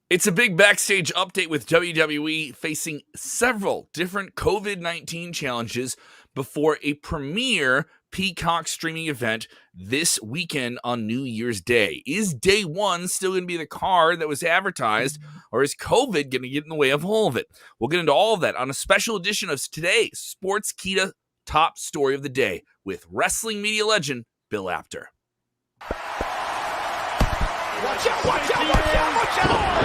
It's a big backstage update with WWE facing several different COVID-19 challenges before a premiere Peacock streaming event this weekend on New Year's Day. Is day one still going to be the card that was advertised, or is COVID going to get in the way of all of it? We'll get into all of that on a special edition of today's Sportskeeda Top Story of the Day with wrestling media legend Bill Apter. Watch out, watch out, watch out, watch out!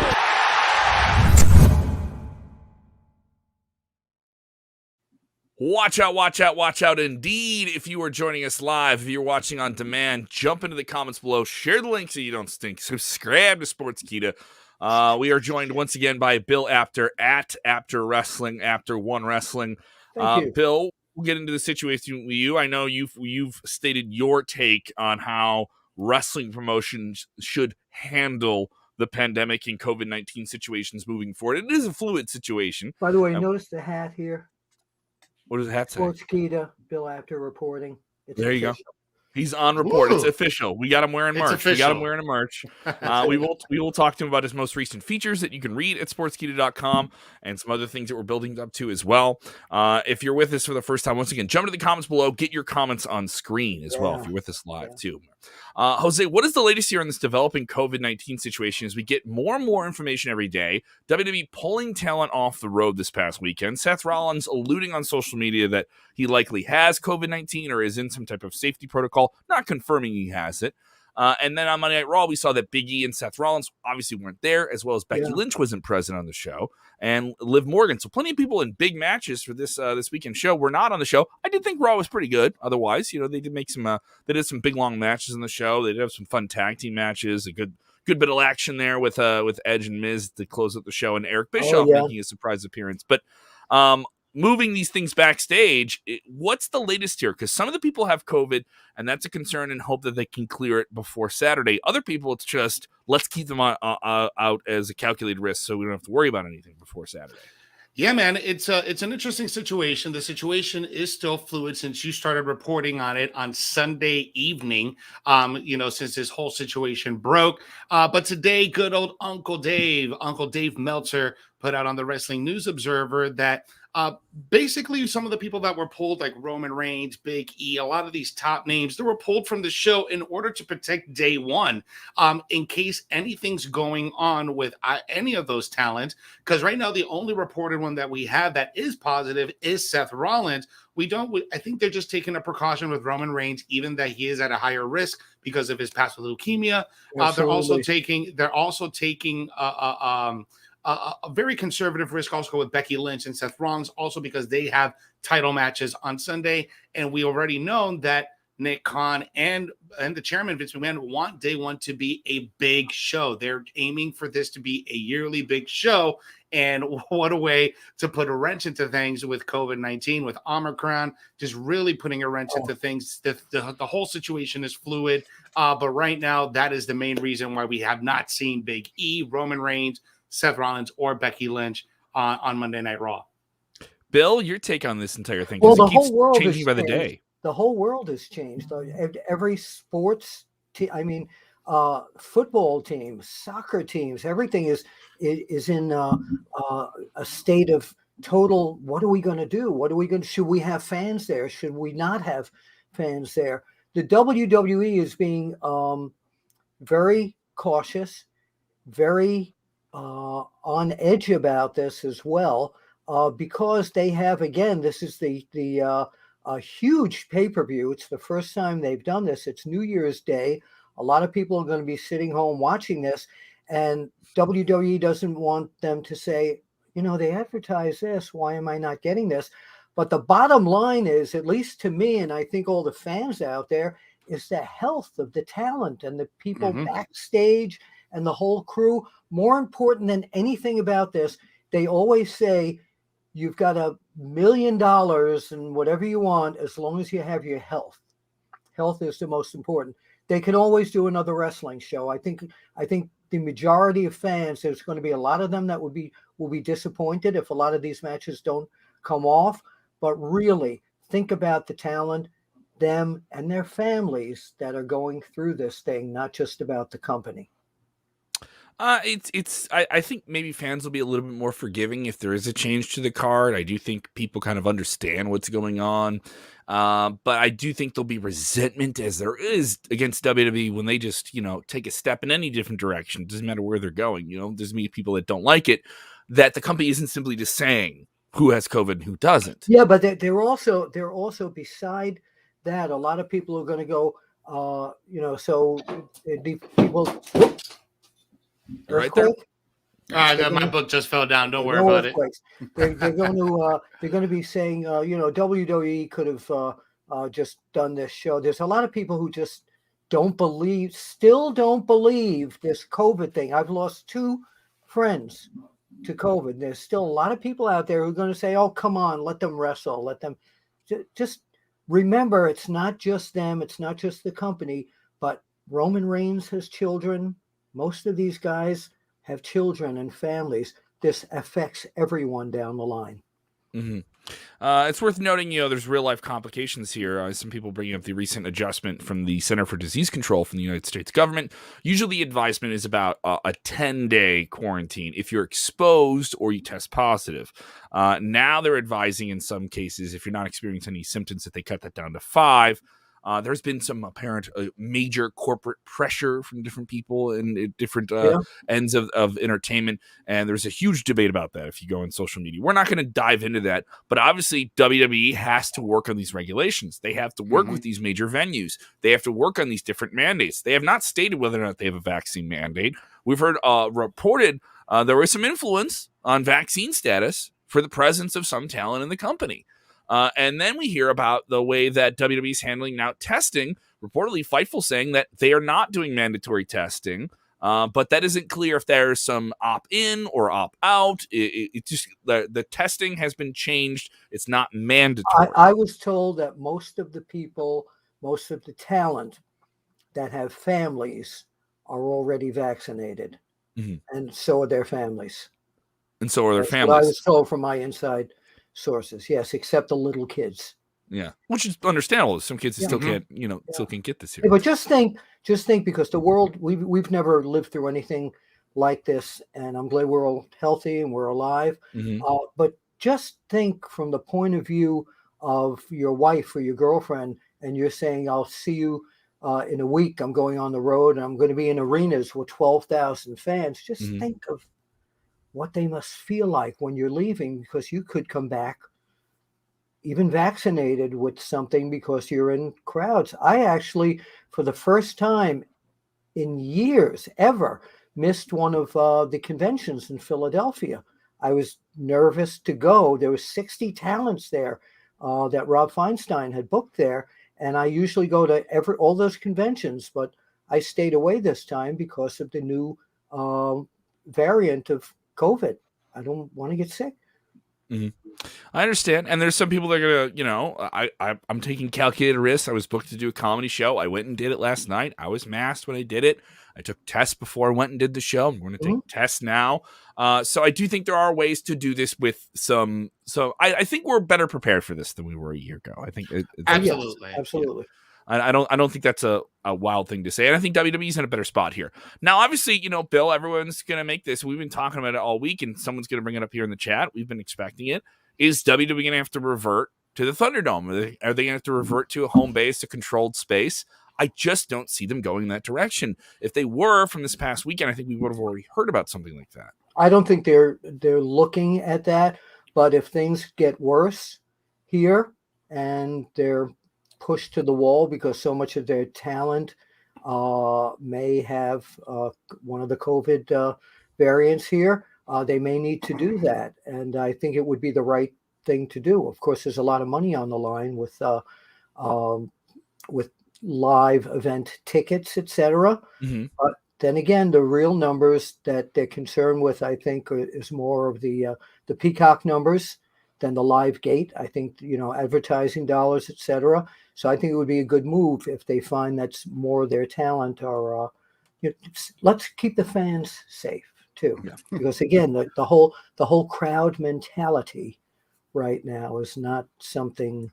Watch out, watch out, watch out indeed. If you are joining us live, if you're watching on demand, jump into the comments below, share the link so you don't stink, subscribe to Sportskeeda. We are joined once again by Bill Apter at Apter Wrestling, Apter One Wrestling. Thank you. Bill, we'll get into the situation with you. I know you've stated your take on how wrestling promotions should handle the pandemic and COVID-19 situations moving forward. It is a fluid situation. By the way, notice the hat here. What does the hat say? Sportskeeda, Bill Apter reporting. It's there you official. Go. He's on report. Woo. It's official. We got him wearing merch. Official. We got him wearing a merch. We will talk to him about his most recent features that you can read at sportskeeda.com and some other things that we're building up to as well. If you're with us for the first time, once again, jump into the comments below. Get your comments on screen as well if you're with us live too. Jose, what is the latest here on this developing COVID-19 situation as we get more and more information every day? WWE pulling talent off the road this past weekend. Seth Rollins alluding on social media that he likely has COVID-19 or is in some type of safety protocol, not confirming he has it. And then on Monday Night Raw, we saw that Big E and Seth Rollins obviously weren't there, as well as Becky Lynch wasn't present on the show, and Liv Morgan. So plenty of people in big matches for this weekend show were not on the show. I did think Raw was pretty good. Otherwise, they did make some they did some big long matches on the show. They did have some fun tag team matches, a good bit of action there with Edge and Miz to close out the show, and Eric Bischoff making a surprise appearance. But moving these things backstage, what's the latest here? Because some of the people have COVID, and that's a concern, and hope that they can clear it before Saturday. Other people, it's just, let's keep them out as a calculated risk so we don't have to worry about anything before Saturday. Yeah, man, it's an interesting situation. The situation is still fluid since you started reporting on it on Sunday evening, since this whole situation broke. But today, good old Uncle Dave Meltzer, put out on the Wrestling News Observer that basically some of the people that were pulled, like Roman Reigns, Big E, a lot of these top names, they were pulled from the show in order to protect day one, in case anything's going on with any of those talents. Because right now, the only reported one that we have that is positive is Seth Rollins. I think they're just taking a precaution with Roman Reigns, even that he is at a higher risk because of his past with leukemia. They're also taking a very conservative risk also with Becky Lynch and Seth Rollins, also because they have title matches on Sunday. And we already know that Nick Khan and the chairman, Vince McMahon, want day one to be a big show. They're aiming for this to be a yearly big show. And what a way to put a wrench into things with COVID-19, with Omicron, just really putting a wrench into things. The whole situation is fluid. But right now, that is the main reason why we have not seen Big E, Roman Reigns, Seth Rollins, or Becky Lynch on Monday Night Raw. Bill, your take on this entire thing? Well, the whole world changing by the day. The whole world has changed. Every sports team, football teams, soccer teams, everything is in a state of total. What are we going to do? Should we have fans there? Should we not have fans there? The WWE is being very cautious, very on edge about this as well, because they have, again, this is a huge pay-per-view. It's the first time they've done this. It's New Year's Day. A lot of people are going to be sitting home watching this, and WWE doesn't want them to say, they advertise this. Why am I not getting this? But the bottom line is, at least to me, and I think all the fans out there, is the health of the talent and the people backstage and the whole crew. More important than anything about this, they always say, you've got $1 million and whatever you want, as long as you have your health. Health is the most important. They can always do another wrestling show. I think the majority of fans, there's going to be a lot of them that will be disappointed if a lot of these matches don't come off. But really, think about the talent, them and their families that are going through this thing, not just about the company. I think maybe fans will be a little bit more forgiving if there is a change to the card. I do think people kind of understand what's going on. But I do think there'll be resentment, as there is against WWE, when they just, take a step in any different direction. It doesn't matter where they're going. There's many people that don't like it, that the company isn't simply just saying who has COVID and who doesn't. Yeah, but they're also beside that. A lot of people are going to go, so it'd be people. Right there. My book just fell down. Don't worry about it. They're going to be saying, WWE could have just done this show. There's a lot of people who just still don't believe this COVID thing. I've lost 2 friends to COVID. There's still a lot of people out there who are going to say, "Oh, come on, let them wrestle. Let them." Just remember, it's not just them. It's not just the company. But Roman Reigns has children. Most of these guys have children and families. This affects everyone down the line. Mm-hmm. It's worth noting, there's real life complications here. Some people bringing up the recent adjustment from the Center for Disease Control from the United States government. Usually the advisement is about a 10-day quarantine if you're exposed or you test positive. Now they're advising in some cases, if you're not experiencing any symptoms, that they cut that down to 5. There's been some apparent major corporate pressure from different people and different ends of entertainment. And there's a huge debate about that if you go on social media. We're not going to dive into that. But obviously, WWE has to work on these regulations. They have to work with these major venues. They have to work on these different mandates. They have not stated whether or not they have a vaccine mandate. We've heard reported there was some influence on vaccine status for the presence of some talent in the company. And then we hear about the way that WWE is handling now testing, reportedly Fightful saying that they are not doing mandatory testing, but that isn't clear if there's some opt-in or opt-out. It just the testing has been changed. It's not mandatory. I was told that most of the talent that have families are already vaccinated, and so are their families. That's what I was told from my inside sources. Yes, except the little kids. Yeah, which is understandable. Some kids still can't, still can't get this here. Yeah, but just think, because the world, we've never lived through anything like this, and I'm glad we're all healthy and we're alive. But just think from the point of view of your wife or your girlfriend, and you're saying, "I'll see you in a week. I'm going on the road, and I'm going to be in arenas with 12,000 fans." Just think of what they must feel like when you're leaving, because you could come back even vaccinated with something because you're in crowds. I actually, for the first time in years ever, missed one of the conventions in Philadelphia. I was nervous to go. There were 60 talents there that Rob Feinstein had booked there. And I usually go to all those conventions, but I stayed away this time because of the new variant of COVID. I don't want to get sick. I understand. And there's some people that are going to, I'm taking calculated risks. I was booked to do a comedy show. I went and did it last night. I was masked when I did it. I took tests before I went and did the show. I'm going to take tests now. So I do think there are ways to do this with some. So I think we're better prepared for this than we were a year ago. I think absolutely. Absolutely. I don't think that's a wild thing to say. And I think WWE's in a better spot here. Now, obviously, Bill, everyone's going to make this. We've been talking about it all week, and someone's going to bring it up here in the chat. We've been expecting it. Is WWE going to have to revert to the Thunderdome? Are they going to have to revert to a home base, a controlled space? I just don't see them going in that direction. If they were from this past weekend, I think we would have already heard about something like that. I don't think they're looking at that. But if things get worse here and they're pushed to the wall because so much of their talent may have one of the COVID variants here, they may need to do that. And I think it would be the right thing to do. Of course, there's a lot of money on the line with live event tickets, etc. But then again, the real numbers that they're concerned with, I think, is more of the Peacock numbers than the live gate. I think, advertising dollars, etc. So I think it would be a good move if they find that's more of their talent, or let's keep the fans safe too. Yeah. Because again, the whole crowd mentality right now is not something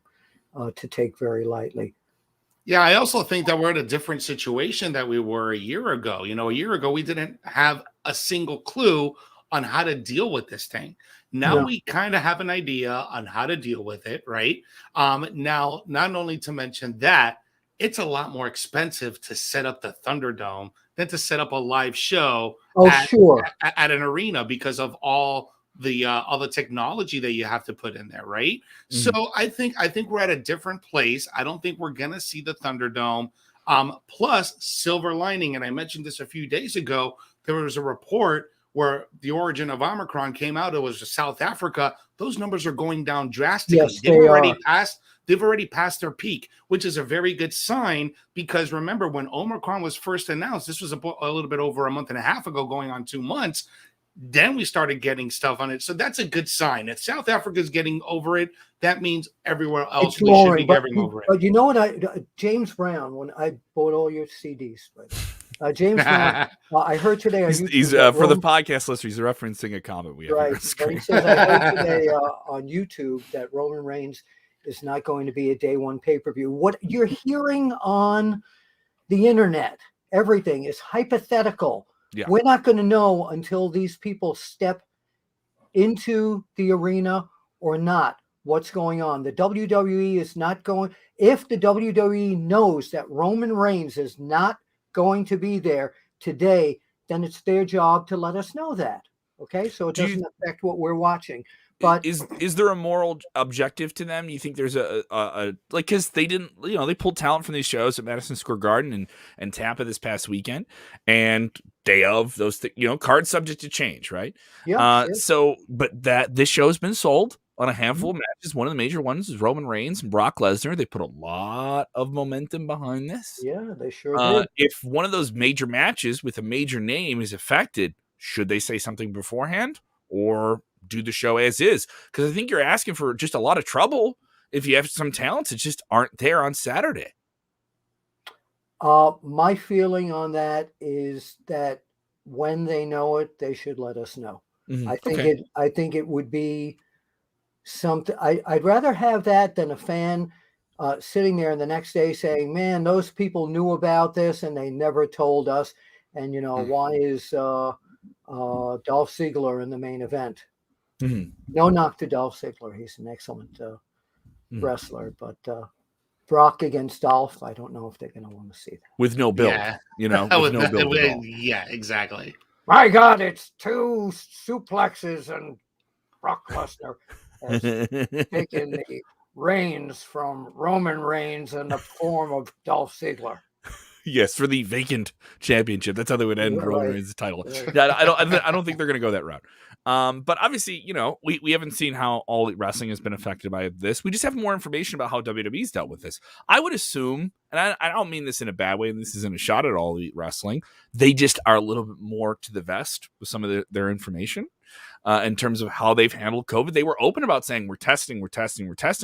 to take very lightly. Yeah, I also think that we're in a different situation that we were a year ago. A year ago, we didn't have a single clue on how to deal with this thing. Now we kind of have an idea on how to deal with it, right? Now, not only to mention that, it's a lot more expensive to set up the Thunderdome than to set up a live show at an arena because of all the technology that you have to put in there, right? So I think we're at a different place. I don't think we're gonna see the Thunderdome. Plus, silver lining, and I mentioned this a few days ago. There was a report where the origin of Omicron came out. It was South Africa. Those numbers are going down drastically. Yes, They've already passed their peak, which is a very good sign because remember when Omicron was first announced, this was a little bit over a month and a half ago, going on 2 months. Then we started getting stuff on it. So that's a good sign. If South Africa is getting over it, that means everywhere else should be getting over it. But you know what? James Brown, when I bought all your CDs, James Brown, I heard today on YouTube. He's for the podcast listeners, he's referencing a comment we have. Right. But he says, I heard today on YouTube that Roman Reigns is not going to be a day one pay-per-view. What you're hearing on the internet, everything is hypothetical. Yeah. We're not going to know until these people step into the arena or not what's going on. The WWE is not going. If the WWE knows that Roman Reigns is not going to be there today, then it's their job to let us know that. Okay, so it doesn't affect what we're watching. But is there a moral objective to them? You think there's a like, because they didn't, they pulled talent from these shows at Madison Square Garden and Tampa this past weekend, and day of those cards subject to change, right? Yeah. So, but this show's been sold on a handful of matches. One of the major ones is Roman Reigns and Brock Lesnar. They put a lot of momentum behind this. Yeah, they sure did. If one of those major matches with a major name is affected, should they say something beforehand or do the show as is? Because I think you're asking for just a lot of trouble if you have some talents that just aren't there on Saturday. My feeling on that is that when they know it, they should let us know. Mm-hmm. I think it would be something. I'd rather have that than a fan sitting there the next day saying, "Man, those people knew about this and they never told us." And why is Dolph Ziggler in the main event? Mm-hmm. No knock to Dolph Ziggler. He's an excellent wrestler, but Brock against Dolph, I don't know if they're going to want to see that. With no build, with no build at all. Yeah, exactly. My God, it's 2 suplexes and Brock Lesnar has taken the reins from Roman Reigns in the form of Dolph Ziggler. Yes, for the vacant championship. That's how they would end Roman Reigns' title. Right. Yeah, I don't think they're going to go that route. But obviously, we haven't seen how All Elite Wrestling has been affected by this. We just have more information about how WWE's dealt with this. I would assume, and I don't mean this in a bad way, and this isn't a shot at All Elite Wrestling, they just are a little bit more to the vest with some of their information in terms of how they've handled COVID. They were open about saying, we're testing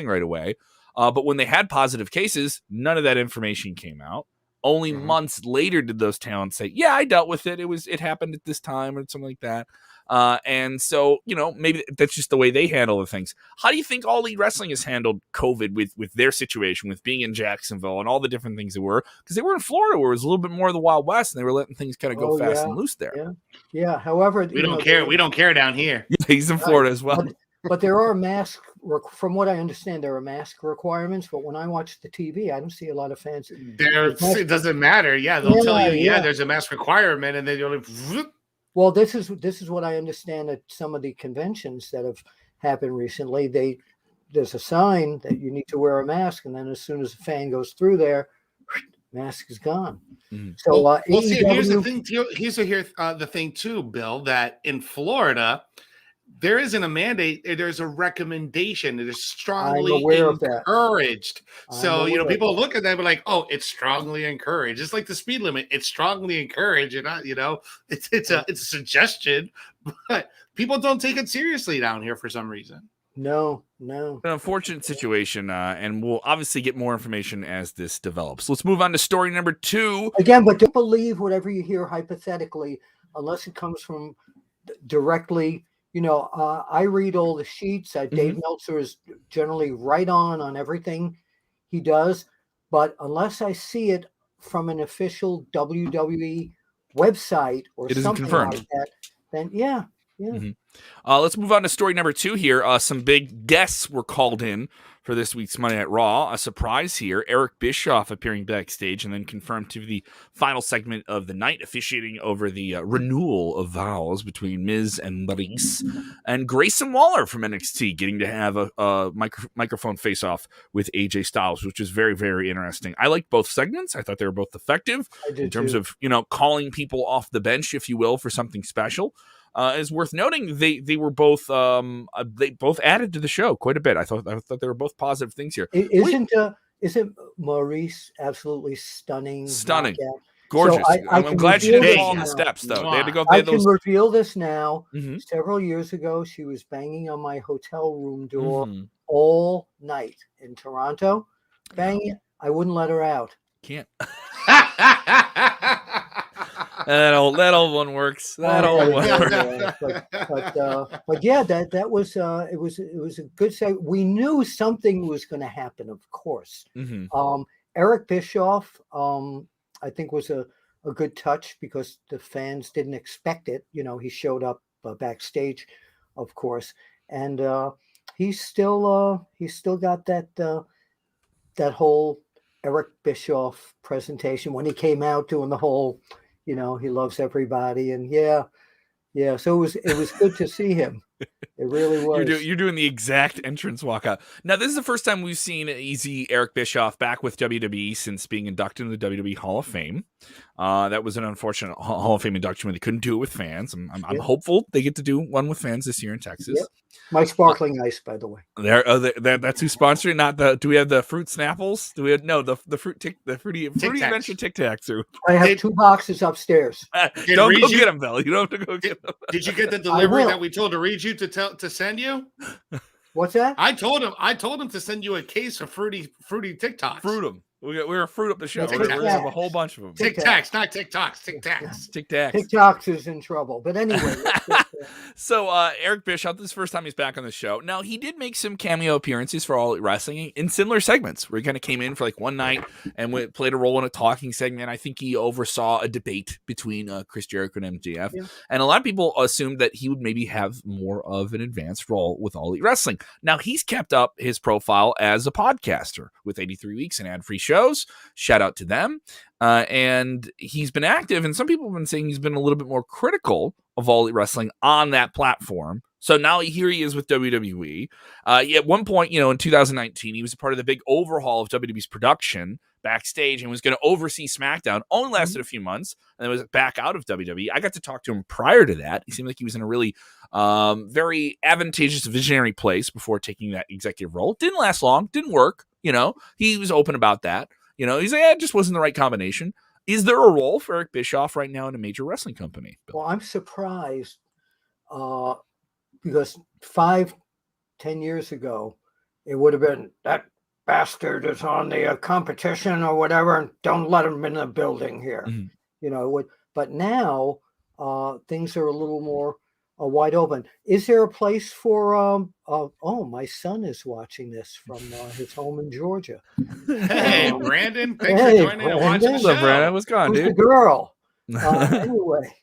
right away. But when they had positive cases, none of that information came out. Only months later did those talents say, yeah, I dealt with it. It happened at this time or something like that. And so, maybe that's just the way they handle the things. How do you think All Elite Wrestling has handled COVID with their situation, with being in Jacksonville and all the different things they were? Because they were in Florida where it was a little bit more of the Wild West and they were letting things kind of go fast and loose there. Yeah. However, we don't care. We don't care down here. Yeah, he's in Florida as well. But there are from what I understand, there are mask requirements. But when I watch the TV, I don't see a lot of fans. It doesn't matter. Yeah, they'll tell you, there's a mask requirement, and then you'll. Well, this is what I understand at some of the conventions that have happened recently. There's a sign that you need to wear a mask, and then as soon as a fan goes through there, mask is gone. Mm-hmm. So, see, here's the thing. Here's the thing too, Bill. That in Florida, there isn't a mandate. There's a recommendation. It is strongly encouraged. So, people look at that and be like, oh, it's strongly encouraged. It's like the speed limit. It's strongly encouraged. It's a suggestion, but people don't take it seriously down here for some reason. No. An unfortunate situation, and we'll obviously get more information as this develops. Let's move on to story number 2. Again, but don't believe whatever you hear hypothetically, unless it comes from directly. I read all the sheets. Dave Meltzer is generally right on everything he does. But unless I see it from an official WWE website or It isn't something confirmed. like that, then yeah. Let's move on to story number 2 here. Some big guests were called in for this week's Monday Night Raw. A surprise here. Eric Bischoff appearing backstage and then confirmed to the final segment of the night, officiating over the renewal of vows between Miz and Maurice. And Grayson Waller from NXT getting to have a microphone face-off with AJ Styles, which is very, very interesting. I liked both segments. I thought they were both effective in terms of, calling people off the bench, if you will, for something special. Is worth noting. They were both they both added to the show quite a bit. I thought they were both positive things here. Isn't Maurice absolutely stunning? Stunning, knockout? gorgeous. So I'm glad she didn't fall on the steps though. They had to go. I can reveal this now. Mm-hmm. Several years ago, she was banging on my hotel room door all night in Toronto. Banging. I wouldn't let her out. Can't. That old one works. That old one works. But yeah, that was it was a good segment. We knew something was going to happen, of course. Eric Bischoff, I think, was a good touch because the fans didn't expect it. He showed up backstage, of course, and he's still got that whole Eric Bischoff presentation when he came out doing the whole. He loves everybody, and yeah. So it was good to see him. It really was. You're doing the exact entrance walkout. Now, this is the first time we've seen Easy Eric Bischoff back with WWE since being inducted into the WWE Hall of Fame. That was an unfortunate Hall of Fame induction when they couldn't do it with fans. I'm hopeful they get to do one with fans this year in Texas. Yep. My sparkling ice, by the way. That's who's sponsoring. Not the. Do we have the fruit Snapples? Do we have the fruity adventure Tic Tacs? I have 2 boxes upstairs. Don't go get them, Bill. You don't have to go get them. Did you get the delivery that we told to read you to send you? What's that? I told him to send you a case of fruity Tic Tacs. Fruit them. We're a fruit up the show. Tic We're gonna have a whole bunch of them. Tic Tacs, not Tic Tacs. Tic Tacs. Tic Tacs. Tic Tacs is in trouble. But anyway. So Eric Bischoff, this is the first time he's back on the show. Now, he did make some cameo appearances for All Elite Wrestling in similar segments where he kind of came in for like one night and played a role in a talking segment. I think he oversaw a debate between Chris Jericho and MJF. Yeah. And a lot of people assumed that he would maybe have more of an advanced role with All Elite Wrestling. Now, he's kept up his profile as a podcaster with 83 weeks and ad-free shows. Shout out to them. And he's been active, and some people have been saying he's been a little bit more critical of All Elite Wrestling on that platform. So now here he is with WWE. At one point, in 2019, he was a part of the big overhaul of WWE's production backstage and was going to oversee SmackDown. Only lasted a few months, and then was back out of WWE. I got to talk to him prior to that. He seemed like he was in a really very advantageous, visionary place before taking that executive role. Didn't last long. Didn't work. He was open about that. He's like, it just wasn't the right combination. Is there a role for Eric Bischoff right now in a major wrestling company, Bill? Well, I'm surprised because 5-10 years ago, it would have been that bastard is on the competition or whatever, and don't let him in the building here. But now things are a little more wide open. Is there a place for my son is watching this from his home in Georgia. Hey, Brandon, thanks for joining and watching the show. Brandon, what's going on, dude? The girl. Anyway,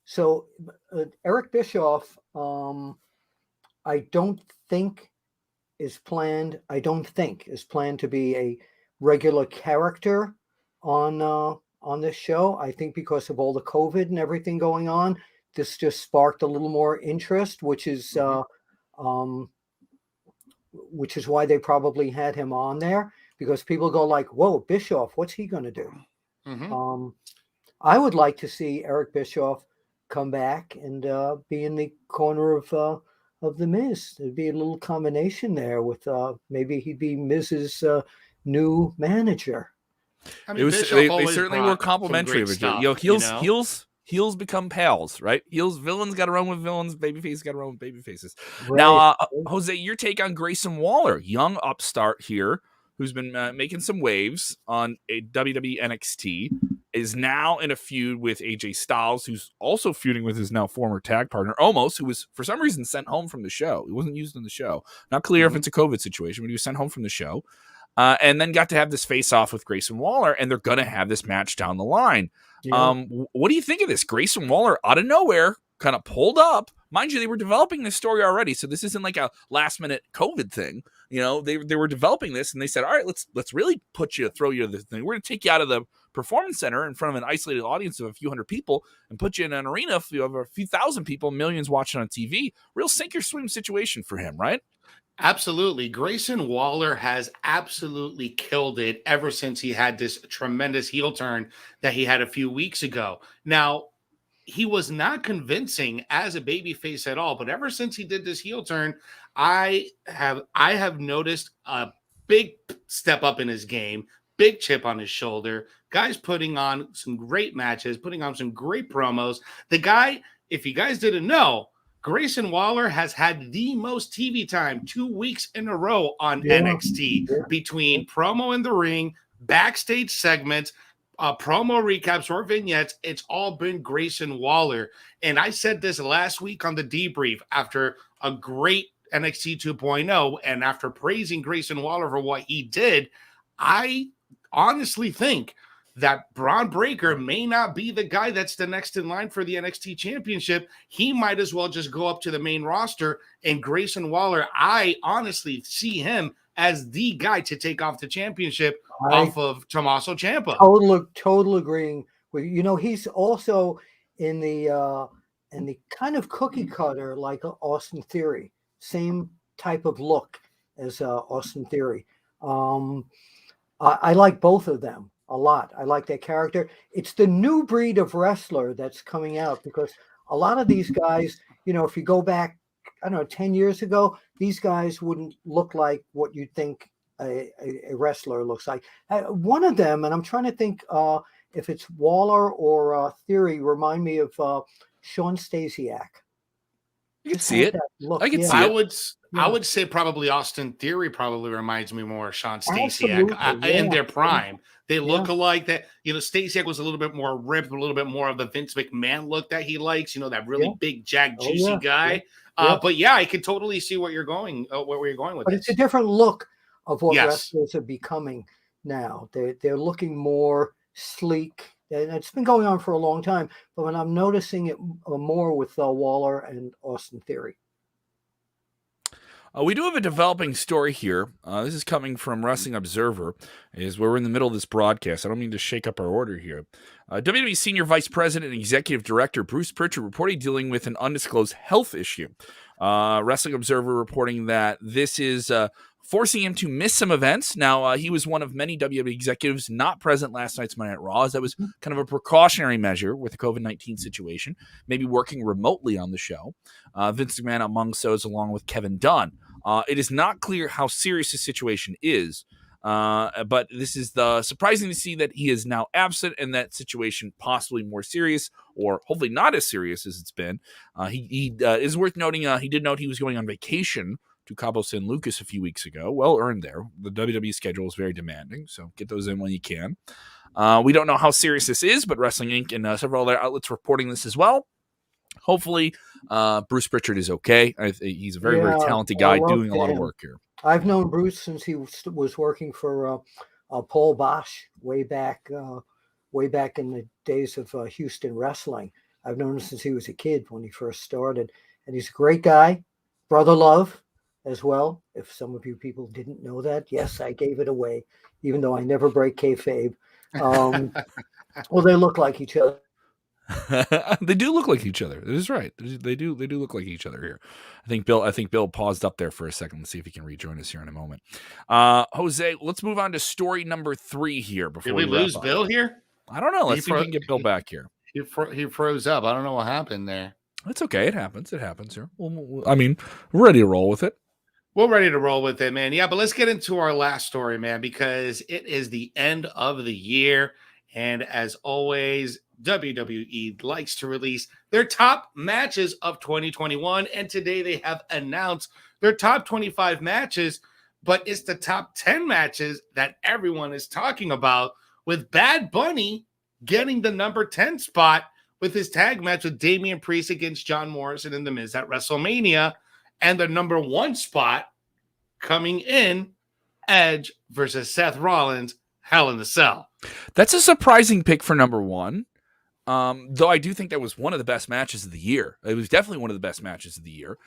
so Eric Bischoff, I don't think is planned to be a regular character on this show. I think because of all the COVID and everything going on, this just sparked a little more interest, which is why they probably had him on there, because people go like, whoa, Bischoff, what's he going to do? I would like to see Eric Bischoff come back and be in the corner of the Miz. There'd be a little combination there with maybe he'd be Miz's new manager. I mean, they certainly were complimentary of it. Heels become pals, right? Villains got to run with villains. Babyface got to run with babyfaces. Right. Now, Jose, your take on Grayson Waller, young upstart here, who's been making some waves on a WWE NXT, is now in a feud with AJ Styles, who's also feuding with his now former tag partner, Omos, who was for some reason sent home from the show. He wasn't used in the show. Not clear if it's a COVID situation, but he was sent home from the show. and then got to have this face-off with Grayson Waller, and they're going to have this match down the line. Yeah. What do you think of this? Grayson Waller, out of nowhere, kind of pulled up. Mind you, they were developing this story already, so this isn't like a last-minute COVID thing. You know, they were developing this, and they said, all right, let's really throw you to this thing. We're going to take you out of the performance center in front of an isolated audience of a few hundred people and put you in an arena of a few thousand people, millions watching on TV. Real sink or swim situation for him, right? Absolutely. Grayson Waller has absolutely killed it ever since he had this tremendous heel turn that he had a few weeks ago. Now, he was not convincing as a babyface at all, but ever since he did this heel turn, I have noticed a big step up in his game, big chip on his shoulder. Guy's putting on some great matches, putting on some great promos. The guy, if you guys didn't know, Grayson Waller has had the most TV time 2 weeks in a row on NXT between promo in the ring, backstage segments, promo recaps or vignettes. It's all been Grayson Waller. And I said this last week on the debrief after a great NXT 2.0 and after praising Grayson Waller for what he did. I honestly think that Braun Breaker may not be the guy that's the next in line for the NXT championship. He might as well just go up to the main roster, and Grayson Waller, I honestly see him as the guy to take off the championship off of Tommaso Ciampa. Total agreeing with you. You know, he's also in the kind of cookie cutter like Austin Theory, same type of look as Austin Theory. I like both of them a lot. I like their character. It's the new breed of wrestler that's coming out, because a lot of these guys, you know, if you go back, I don't know, 10 years ago, these guys wouldn't look like what you'd think a wrestler looks like. One of them, and I'm trying to think if it's Waller or Theory, remind me of Sean Stasiak. You can see it. I can see it. I would say probably Austin Theory probably reminds me more of Sean Stasiak in their prime. They look alike. That, you know, Stasiak was a little bit more ripped, a little bit more of the Vince McMahon look that he likes. You know, that really big, jacked, juicy guy. But yeah, I can totally see where you're going. Where you're going with but this. It's a different look of what wrestlers are becoming now. They're looking more sleek. And it's been going on for a long time, but when I'm noticing it more with Waller and Austin Theory. We do have a developing story here. This is coming from Wrestling Observer, is where we're in the middle of this broadcast. I don't mean to shake up our order here. WWE Senior Vice President and Executive Director Bruce Pritchard reportedly dealing with an undisclosed health issue. Wrestling Observer reporting that this is forcing him to miss some events. Now, he was one of many WWE executives not present last night's Monday Night Raw, as that was kind of a precautionary measure with the COVID-19 situation, maybe working remotely on the show. Vince McMahon amongst those, along with Kevin Dunn. It is not clear how serious the situation is, but this is surprising to see that he is now absent and that situation possibly more serious, or hopefully not as serious as it's been. He is worth noting, he did note he was going on vacation to Cabo San Lucas a few weeks ago. Well earned there. The WWE schedule is very demanding, so get those in when you can. We don't know how serious this is, but Wrestling Inc. and several other outlets reporting this as well. Hopefully, Bruce Pritchard is okay. He's a very, very talented guy doing a lot of work here. I've known Bruce since he was working for Paul Bosch way back in the days of Houston wrestling. I've known him since he was a kid when he first started, and he's a great guy. Brother love as well. If some of you people didn't know that, yes, I gave it away, even though I never break kayfabe. Well, they look like each other. They do look like each other. That is right. They do look like each other here. I think Bill paused up there for a second. Let's see if he can rejoin us here in a moment. Jose, let's move on to story number 3 here. Before Did we lose Bill here? I don't know. Let's see if we can get Bill back here. He froze up. I don't know what happened there. It's okay. It happens here. I mean, we're ready to roll with it. We're ready to roll with it, man. Yeah, but let's get into our last story, man, because it is the end of the year. And as always, WWE likes to release their top matches of 2021. And today they have announced their top 25 matches, but it's the top 10 matches that everyone is talking about, with Bad Bunny getting the number 10 spot with his tag match with Damian Priest against John Morrison and The Miz at WrestleMania. And the number 1 spot coming in Edge versus Seth Rollins, Hell in the Cell. That's a surprising pick for number one. Though I do think that was one of the best matches of the year. It was definitely one of the best matches of the year.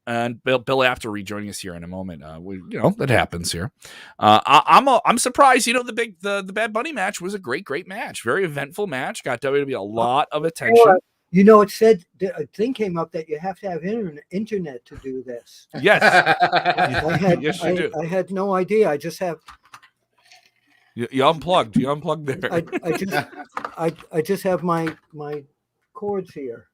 And Bill Apter rejoining us here in a moment. That happens here. I'm surprised. The Bad Bunny match was a great match. Very eventful match. Got WWE a lot of attention. It said a thing came up that you have to have internet to do this. Yes. I had no idea. I just have. You unplugged. You unplugged there. I just have my cords here.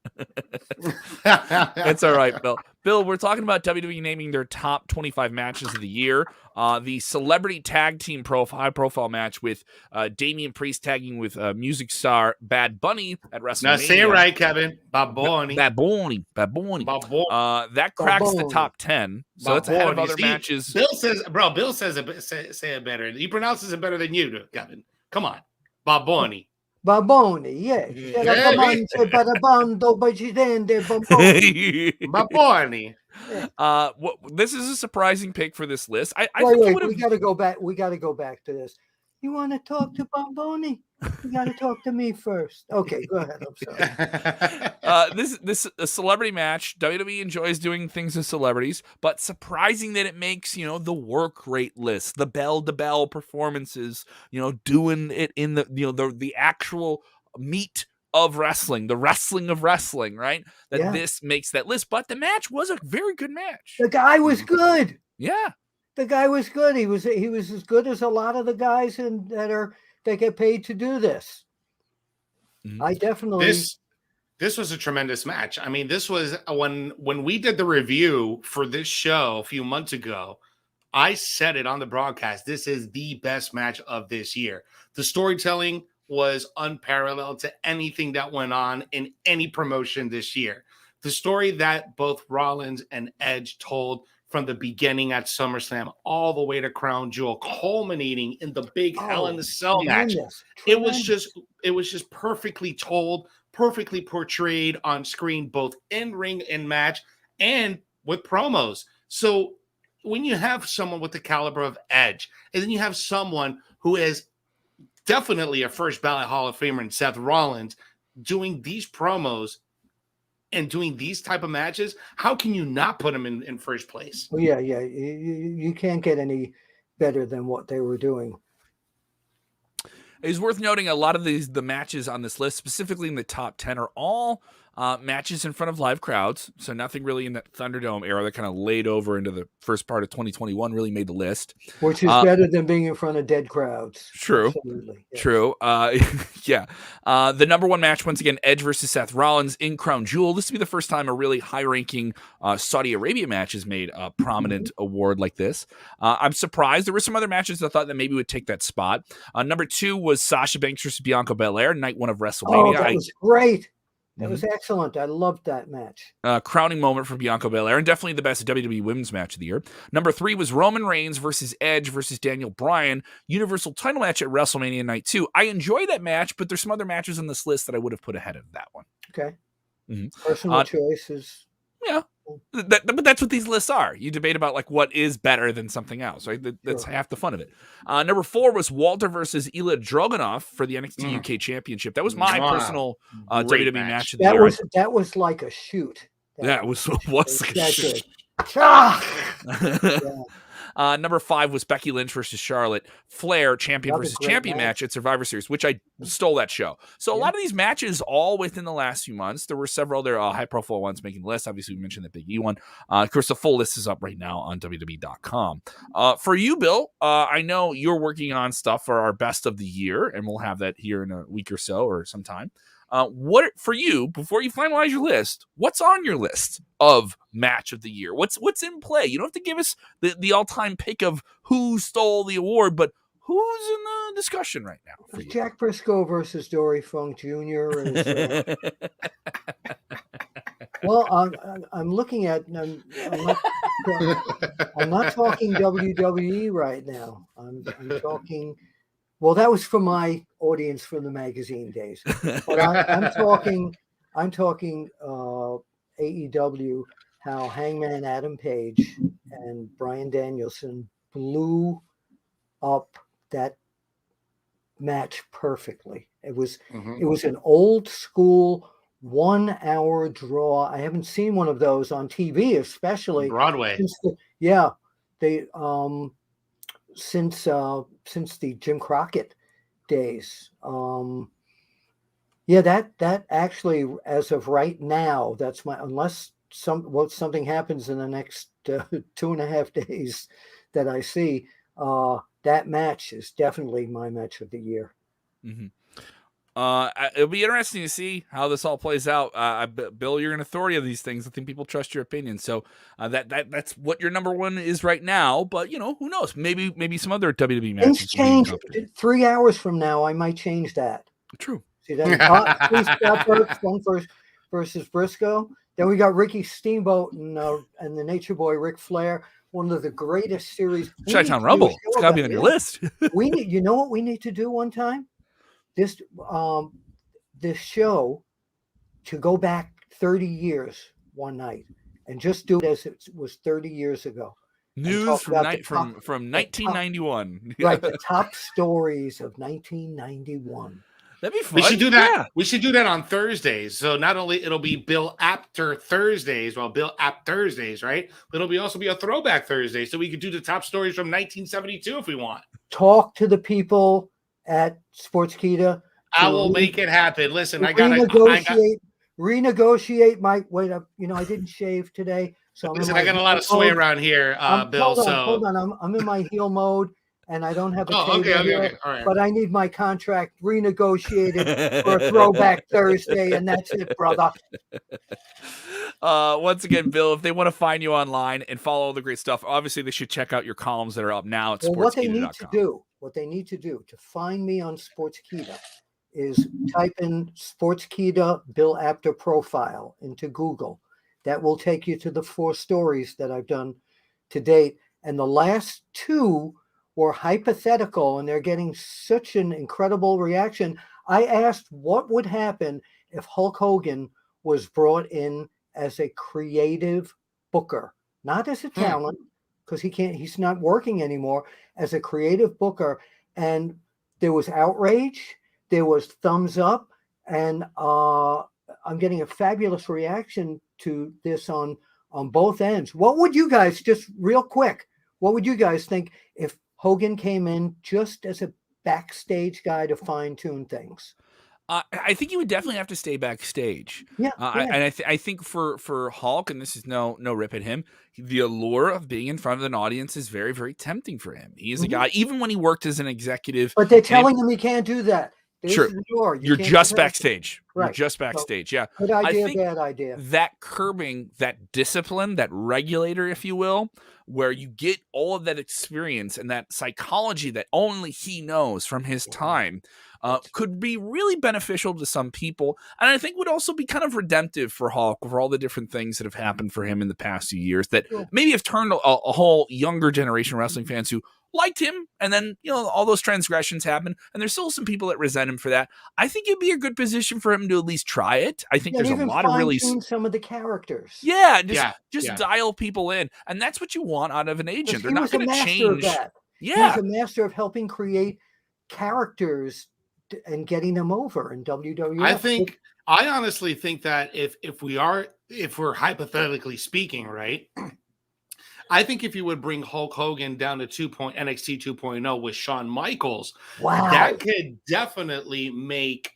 That's all right, Bill. Bill, we're talking about WWE naming their top 25 matches of the year. The celebrity tag team high profile match with Damian Priest tagging with music star Bad Bunny at WrestleMania. Now say it right, Kevin. Bad Bunny. That cracks the top 10. So that's ahead of other matches. Bill says say it better. He pronounces it better than you do, Kevin. Come on. Bad Bunny. Baboni, yes. Baboni. This is a surprising pick for this list. Wait, we got to go back. We got to go back to this. You want to talk to Baboni? You got to talk to me first. Okay, go ahead. I'm sorry. This a celebrity match. WWE enjoys doing things with celebrities, but surprising that it makes the work rate list, the bell-to-bell performances. Doing it in the actual meat of wrestling, the wrestling of wrestling, right? This makes that list. But the match was a very good match. The guy was good. Yeah, the guy was good. He was as good as a lot of the guys that get paid to do this. Mm-hmm. I definitely. This was a tremendous match. I mean, this was when we did the review for this show a few months ago. I said it on the broadcast. This is the best match of this year. The storytelling was unparalleled to anything that went on in any promotion this year. The story that both Rollins and Edge told from the beginning at SummerSlam all the way to Crown Jewel, culminating in the big Hell in the Cell match. It was just perfectly told, perfectly portrayed on screen, both in ring and match, and with promos. So when you have someone with the caliber of Edge, and then you have someone who is definitely a first ballot Hall of Famer in Seth Rollins doing these promos and doing these type of matches, how can you not put him in first place? Well, yeah. You can't get any better than what they were doing. It's worth noting a lot of the matches on this list, specifically in the top 10, are all matches in front of live crowds. So nothing really in that Thunderdome era that kind of laid over into the first part of 2021 really made the list. Which is better than being in front of dead crowds. True. Absolutely. Yes. True. Yeah. The number one match, once again, Edge versus Seth Rollins in Crown Jewel. This will be the first time a really high-ranking Saudi Arabia match has made a prominent award like this. I'm surprised. There were some other matches I thought that maybe would take that spot. Number two was Sasha Banks versus Bianca Belair, night one of WrestleMania. Oh, that was great. That was excellent. I loved that match. Crowning moment for Bianca Belair, and definitely the best WWE Women's Match of the year. Number three was Roman Reigns versus Edge versus Daniel Bryan, Universal title match at WrestleMania Night 2. I enjoy that match, but there's some other matches on this list that I would have put ahead of that one. Okay. Mm-hmm. Personal choices. Yeah. But that's what these lists are. You debate about like what is better than something else, right? That's half the fun of it. Number four was Walter versus Ilya Dragunov for the NXT UK Championship. That was my personal WWE match of the year. That was like a shoot. It was like a shoot. Number five was Becky Lynch versus Charlotte Flair, champion versus champion match at Survivor Series, which I stole that show. So a lot of these matches all within the last few months. There were several other high-profile ones making the list. Obviously, we mentioned the Big E one. Of course, the full list is up right now on WWE.com. For you, Bill, I know you're working on stuff for our best of the year, and we'll have that here in a week or so or sometime. What for you, before you finalize your list, what's on your list of match of the year? What's in play? You don't have to give us the all-time pick of who stole the award, but who's in the discussion right now for you? Jack Briscoe versus Dory Funk Jr. Well, I'm looking at. I'm not talking WWE right now. I'm talking. Well, that was for my audience from the magazine days. But I'm talking AEW, how Hangman Adam Page and Bryan Danielson blew up that match perfectly. It was an old school 1 hour draw. I haven't seen one of those on TV, especially Broadway. Since the Jim Crockett days. That actually, as of right now, that's my, unless something happens in the next 2.5 days that I see, that match is definitely my match of the year. Mm-hmm. It'll be interesting to see how this all plays out. Bill, you're an authority of these things. I think people trust your opinion. So that's what your number one is right now. But who knows? Maybe some other WWE matches. Things change. 3 hours from now, I might change that. True. See that? Scott Burks versus Briscoe. Then we got Ricky Steamboat and the Nature Boy Ric Flair. One of the greatest series. Chi-Town Rumble. It's got to be on your list. We need. You know what we need to do one time? This show to go back 30 years one night and just do it as it was 30 years ago. News from 1991. Right, the top stories of 1991. That'd be fun. We should do that. Yeah. We should do that on Thursdays. So not only it'll be Bill Apter Thursdays, Bill Apt Thursdays, right? But it'll also be a throwback Thursday. So we could do the top stories from 1972 if we want. Talk to the people at Sportskeeda. I will make it happen. Listen, I gotta renegotiate my wait up. I didn't shave today, so I got a lot of sway around here, Bill. Hold on. I'm in my heel mode, and I don't have a okay. All right. But I need my contract renegotiated for a throwback Thursday, and that's it, brother. Once again, Bill, if they want to find you online and follow all the great stuff, obviously they should check out your columns that are up now at sportskeeda.com. What they need to do to find me on Sportskeeda is type in Sportskeeda Bill Apter profile into Google. That will take you to the 4 stories that I've done to date. And the last 2 were hypothetical, and they're getting such an incredible reaction. I asked what would happen if Hulk Hogan was brought in as a creative booker, not as a talent, because he's not working anymore, as a creative booker. And there was outrage, there was thumbs up, and I'm getting a fabulous reaction to this on both ends. What would you guys, just real quick, what would you guys think if Hogan came in just as a backstage guy to fine-tune things? I think you would definitely have to stay backstage. Yeah. And I think for Hulk, and this is no rip at him, the allure of being in front of an audience is very, very tempting for him. He is a guy, even when he worked as an executive. But they're telling him he can't do that. Sure. You're just backstage. Right. You're just backstage. Yeah. Good idea, bad idea. That curbing, that discipline, that regulator, if you will, where you get all of that experience and that psychology that only he knows from his time, could be really beneficial to some people. And I think would also be kind of redemptive for Hulk for all the different things that have happened for him in the past few years that maybe have turned a whole younger generation of wrestling fans who liked him. And then, all those transgressions happen. And there's still some people that resent him for that. I think it'd be a good position for him to at least try it. I think there's a lot of really some of the characters. Yeah. Just dial people in. And that's what you want out of an agent. They're not going to change. Yeah. He's a master of helping create characters and getting them over in WWE. I honestly think that if we're hypothetically speaking, right? I think if you would bring Hulk Hogan down to NXT 2.0 with Shawn Michaels, that could definitely make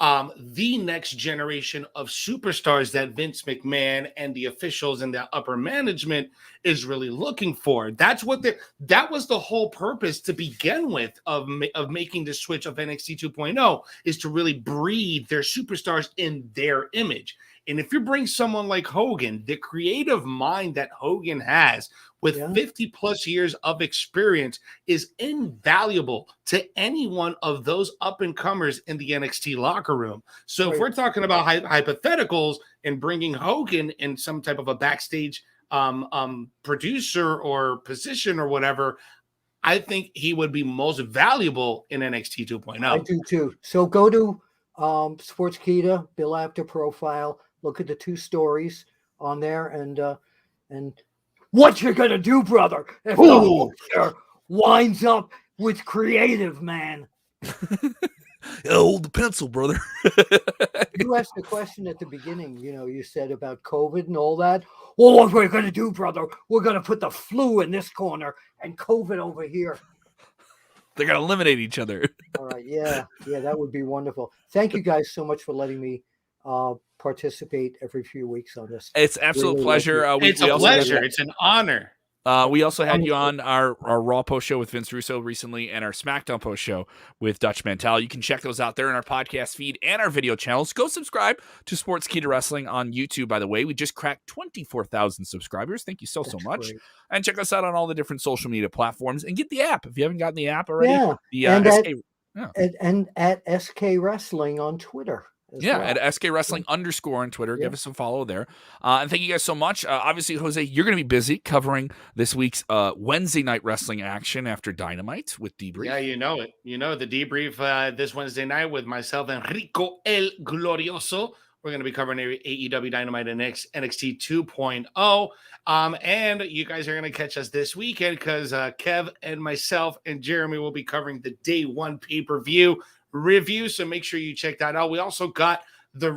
the next generation of superstars that Vince McMahon and the officials and the upper management is really looking for. That was the whole purpose to begin with of making the switch of NXT 2.0 is to really breed their superstars in their image. And if you bring someone like Hogan, the creative mind that Hogan has with 50 plus years of experience is invaluable to any one of those up and comers in the NXT locker room. So if we're talking about hypotheticals and bringing Hogan in some type of a backstage producer or position or whatever, I think he would be most valuable in NXT 2.0. I do too. So go to Sportskeeda, Bill Apter profile. Look at the 2 stories on there and What you gonna do, brother? If the Hulkster winds up with creative, man. Hold the pencil, brother. You asked the question at the beginning, you said about COVID and all that. Well, what we're going to do, brother, we're going to put the flu in this corner and COVID over here. They're going to eliminate each other. All right. Yeah, that would be wonderful. Thank you guys so much for letting me participate every few weeks on this. It's absolute Really pleasure. It's a pleasure. It's an honor. We also had you on our Raw post show with Vince Russo recently and our SmackDown post show with Dutch Mantel. You can check those out there in our podcast feed and our video channels. Go subscribe to Sportskeeda Wrestling on YouTube, by the way. We just cracked 24,000 subscribers. Thank you so much. Great. And check us out on all the different social media platforms and get the app if you haven't gotten the app already. Yeah. And at SK Wrestling on Twitter. At SK Wrestling _ on Twitter. Give us a follow there. And thank you guys so much. Obviously, Jose, you're going to be busy covering this week's Wednesday night wrestling action after Dynamite with Debrief. Yeah, you know it. You know the Debrief this Wednesday night with myself and Rico El Glorioso. We're going to be covering AEW Dynamite and NXT 2.0. And you guys are going to catch us this weekend because Kev and myself and Jeremy will be covering the Day 1 pay-per-view review, so make sure you check that out. We also got the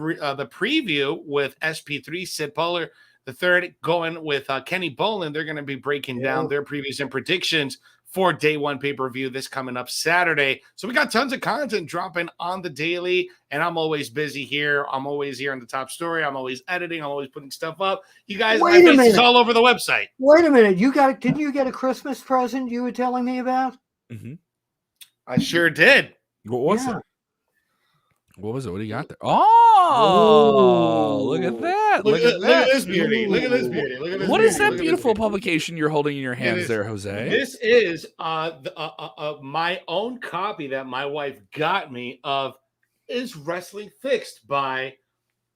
preview with SP3 Sid Polar the third going with Kenny Bolin. They're going to be breaking down their previews and predictions for Day 1 pay-per-view this coming up Saturday. So we got tons of content dropping on the daily, and I'm always busy here. I'm always here on the top story. I'm always editing. I'm always putting stuff up. You guys, my face is all over the website. Wait a minute. Didn't you get a Christmas present you were telling me about? Mm-hmm. I sure did. What was it? What was it? What do you got there? Oh, look at that. Look at this beauty. Look at this beauty. What is that beautiful publication you're holding in your hands there, Jose? This is my own copy that my wife got me of Is Wrestling Fixed by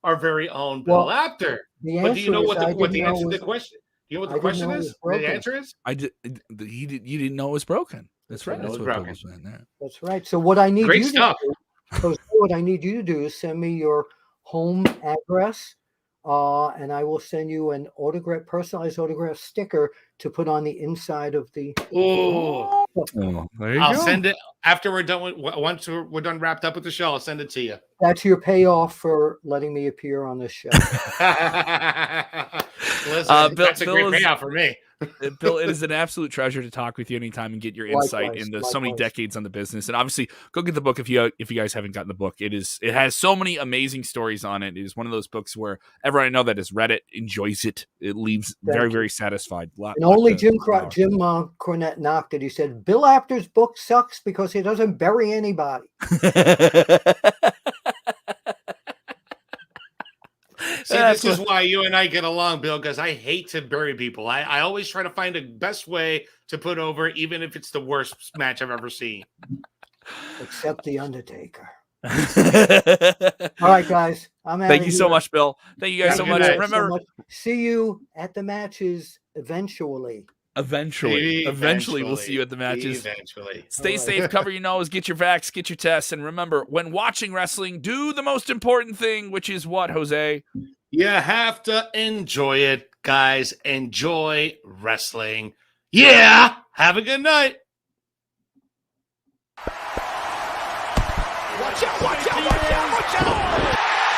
our very own Bill Apter. But do you know what the answer to the question? Do you know what the question is? The answer is? You didn't know it was broken. That's right. That's right. So what I need Great stuff. What I need you to do is send me your home address, and I will send you an personalized autograph sticker to put on the inside of the. I'll send it after we're done. Once we're done, wrapped up with the show, I'll send it to you. That's your payoff for letting me appear on this show. Listen, that's a great payoff for me. Bill, it is an absolute treasure to talk with you anytime and get your insight into so many decades on the business. And obviously, go get the book if you guys haven't gotten the book. It has so many amazing stories on it. It is one of those books where everyone I know that has read it enjoys it. It leaves very, very satisfied. Only Jim Cornette knocked it. He said, Bill Apter's book sucks because he doesn't bury anybody. See, this is why you and I get along, Bill, because I hate to bury people. I always try to find the best way to put over, even if it's the worst match I've ever seen. Except The Undertaker. All right, guys. Thank you so much, Bill. Thank you guys so much. Remember, see you at the matches eventually. Eventually, we'll see you at the matches. Eventually. Stay safe, cover your nose, get your vax, get your tests, and remember, when watching wrestling, do the most important thing, which is what, Jose? You have to enjoy it, guys. Enjoy wrestling. Yeah. Have a good night. Watch out, watch out, watch out.